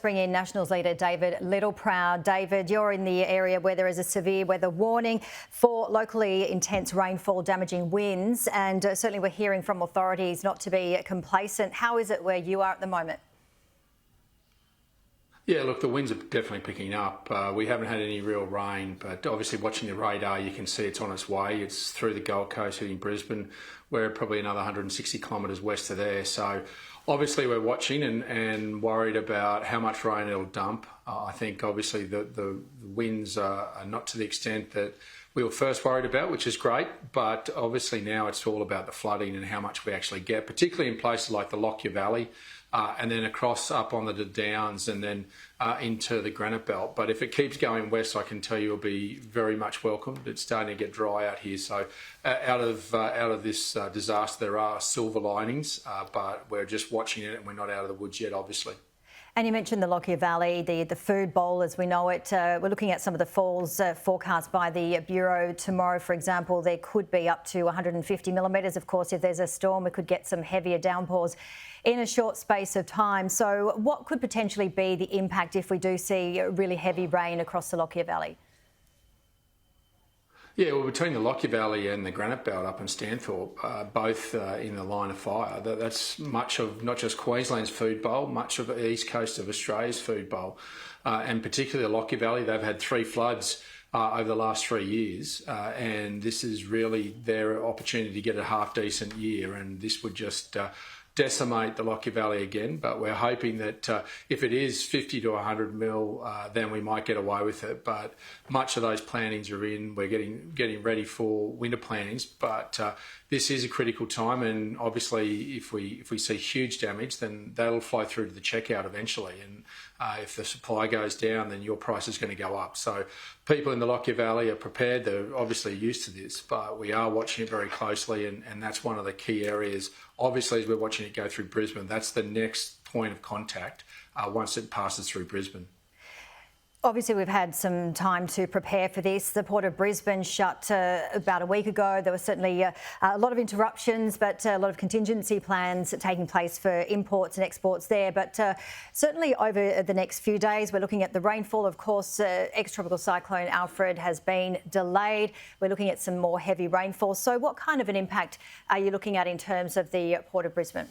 Bring in Nationals leader David Littleproud. David, you're in the area where there is a severe weather warning for locally intense rainfall, damaging winds, and certainly we're hearing from authorities not to be complacent. How is it where you are at the moment? Yeah, look, the winds are definitely picking up. We haven't had any real rain, but obviously watching the radar, you can see it's on its way. It's through the Gold Coast, hitting Brisbane. We're probably another 160 kilometres west of there. So obviously we're watching and worried about how much rain it'll dump. I think obviously the winds are not to the extent that we were first worried about, which is great, but obviously now it's all about the flooding and how much we actually get, particularly in places like the Lockyer Valley, and then across up on the Downs and then into the Granite Belt. But if it keeps going west, I can tell you it'll be very much welcomed. It's starting to get dry out here. So out of this disaster, there are silver linings, but we're just watching it and we're not out of the woods yet, obviously. And you mentioned the Lockyer Valley, the food bowl as we know it. We're looking at some of the falls forecast by the Bureau. Tomorrow, for example, there could be up to 150 millimetres. Of course, if there's a storm, we could get some heavier downpours in a short space of time. So what could potentially be the impact if we do see really heavy rain across the Lockyer Valley? Yeah, well, between the Lockyer Valley and the Granite Belt up in Stanthorpe, both in the line of fire. That's much of not just Queensland's food bowl, much of the east coast of Australia's food bowl, and particularly the Lockyer Valley. They've had 3 floods over the last 3 years, and this is really their opportunity to get a half-decent year, and this would just decimate the Lockyer Valley again. But we're hoping that if it is 50 to 100 mil, then we might get away with it. But much of those plantings are in. We're getting ready for winter plantings. But this is a critical time, and obviously, if we see huge damage, then that'll flow through to the checkout eventually. And if the supply goes down, then your price is going to go up. So people in the Lockyer Valley are prepared. They're obviously used to this, but we are watching it very closely, and that's one of the key areas. Obviously, as we're watching it go through Brisbane, that's the next point of contact once it passes through Brisbane. Obviously, we've had some time to prepare for this. The Port of Brisbane shut about a week ago. There was certainly a lot of interruptions, but a lot of contingency plans taking place for imports and exports there. But certainly over the next few days, we're looking at the rainfall. Of course, ex-tropical cyclone Alfred has been delayed. We're looking at some more heavy rainfall. So what kind of an impact are you looking at in terms of the Port of Brisbane?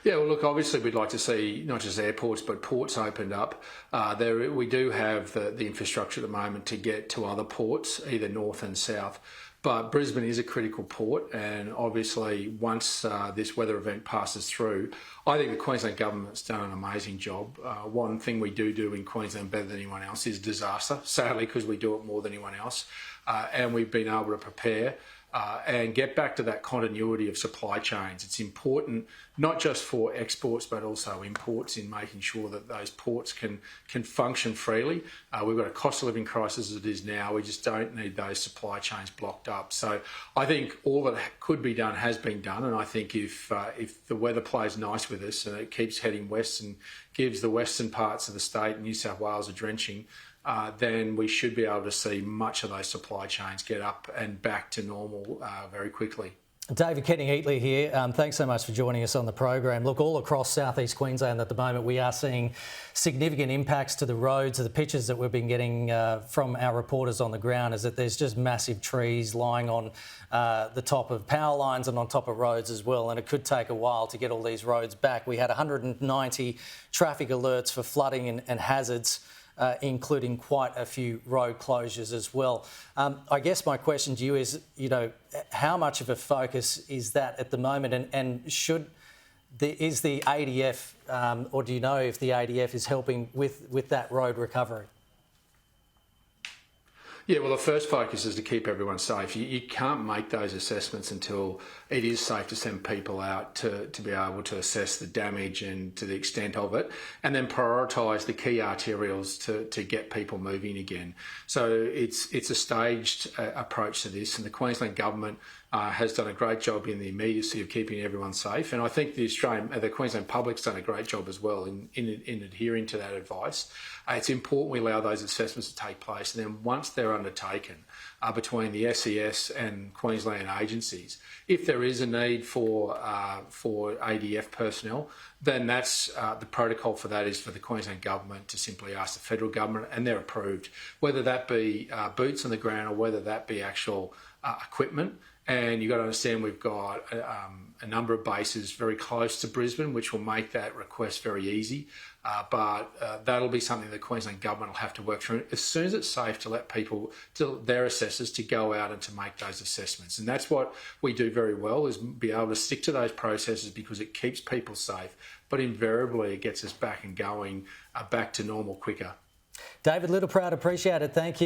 Yeah, well, look, obviously we'd like to see not just airports but ports opened up. We do have the infrastructure at the moment to get to other ports, either north and south. But Brisbane is a critical port, and obviously once this weather event passes through, I think the Queensland government's done an amazing job. One thing we do in Queensland better than anyone else is disaster, sadly, because we do it more than anyone else. And we've been able to prepare and get back to that continuity of supply chains. It's important not just for exports but also imports in making sure that those ports can function freely. We've got a cost of living crisis as it is now. We just don't need those supply chains blocked up. So I think all that could be done has been done, and I think if the weather plays nice with us and it keeps heading west and gives the western parts of the state, New South Wales, a drenching, then we should be able to see much of those supply chains get up and back to normal very quickly. David Kenny-Heatley here. Thanks so much for joining us on the program. Look, all across southeast Queensland at the moment, we are seeing significant impacts to the roads. The pictures that we've been getting from our reporters on the ground is that there's just massive trees lying on the top of power lines and on top of roads as well, and it could take a while to get all these roads back. We had 190 traffic alerts for flooding and hazards, including quite a few road closures as well. I guess my question to you is, how much of a focus is that at the moment, and is the ADF, or do you know if the ADF is helping with that road recovery? Yeah, well, the first focus is to keep everyone safe. You can't make those assessments until it is safe to send people out to be able to assess the damage and to the extent of it, and then prioritise the key arterials to get people moving again. So it's a staged approach to this, and the Queensland government has done a great job in the immediacy of keeping everyone safe, and I think the Queensland public's done a great job as well in adhering to that advice. It's important we allow those assessments to take place, and then once they're undertaken between the SES and Queensland agencies, if there there is a need for ADF personnel, then that's the protocol for that is for the Queensland government to simply ask the federal government, and they're approved, whether that be boots on the ground or whether that be actual equipment. And you've got to understand we've got a number of bases very close to Brisbane, which will make that request very easy. But that'll be something the Queensland government will have to work through as soon as it's safe to let people, to their assessors, to go out and to make those assessments. And that's what we do very well, is be able to stick to those processes because it keeps people safe. But invariably, it gets us back and going, back to normal quicker. David Littleproud, appreciate it. Thank you.